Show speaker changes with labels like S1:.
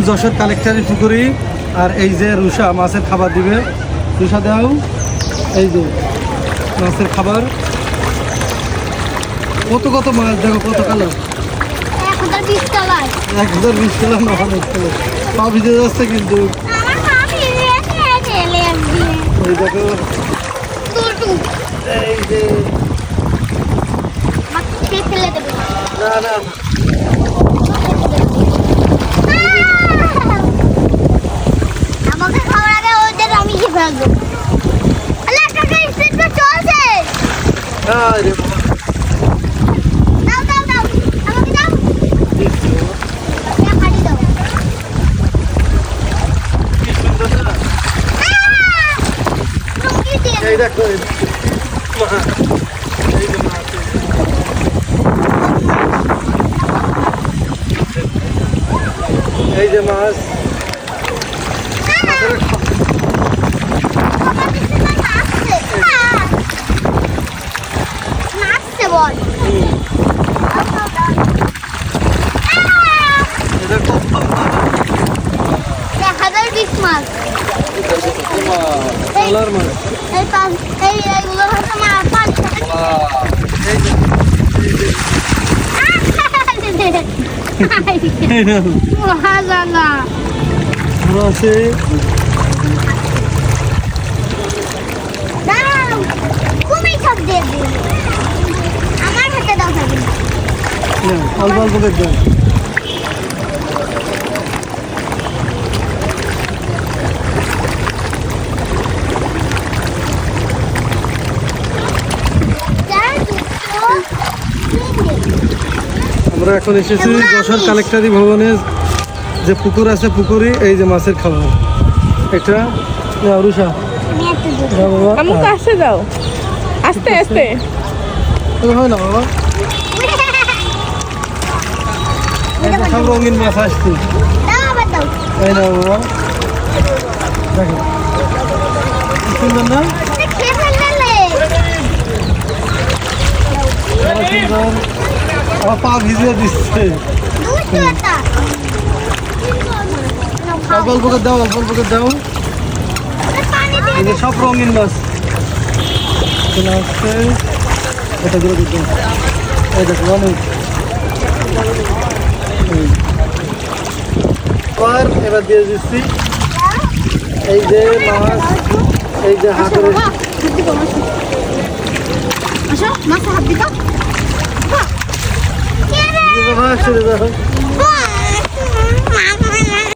S1: যশোর কালেক্টরি পুকুরি। আর এই যে রুষা মাছের খাবার দিবে। রুষা দাও, এই যে মাছের খাবার। কত কত মাছ দেখো, কত কালার।
S2: 1020 টাকায়।
S1: 1020 টাকা না, অনেক কালার। পা ভিজে যাচ্ছে কিন্তু।
S2: আমার পা ভিজে গেছে, ঠেলে একদিন।
S1: এই দেখো,
S2: টুটু।
S1: এই যে
S2: মাকে ফেলে দেবে।
S1: না না
S2: আমাকে খাওয়ার আগে ওদের আমি খেয়ে ফেলবো। আল্লাহ টাকা স্পিডে চলছে।
S1: আরে বাবা,
S2: দাও দাও দাও, আমাকে দাও। এটা খালি দাও।
S1: কি সুন্দর না?
S2: লুঙ্গি দিয়ে
S1: এই দেখো, এই দেখো। মাছ, এই যে মাছ। এই যে মাছ। মাছের
S2: বাবা কিছু না নাচছে। নাচছে বল।
S1: এটা কত মাছ?
S2: 1020 মাছ।
S1: কালার মাছ।
S2: এই পাঁচ এইগুলো হচ্ছে মা 5 টাকা।
S1: এই যে, এই যে।
S2: মহাজালা।
S1: আরো আছে।
S2: দাও, তুমি সব দেবে। আমার হাতে দাও খাবি।
S1: না, অল্প অল্প করে দেন। আমরা এখন এসেছি যশোর কালেক্টরি ভবনে, যে পুকুর আছে পুকুরি। এই যে মাছের খাবার। এটা নাও রুষা, দাও বাবা।
S3: আমাকে আসতে দাও, আস্তে আস্তে।
S1: এটা হয় না বাবা, এই যে সব রঙিন মাছ আসছে। এই না বাবা, দেখো কি সুন্দর না? বড় সুন্দর। আমার পা ভিজিয়ে দিচ্ছে। অল্প অল্প করে দাও, অল্প অল্প করে দাও। এই যে সব রঙিন মাছ চলে আসছে। এটা করে দিতে, এই দেখো অনেক। আর এবার দিয়ে দিচ্ছি এই যে মাছ, এই যে হাতের।
S2: আসো মাছ হাত দিতো।
S1: ছেড়ে দাও।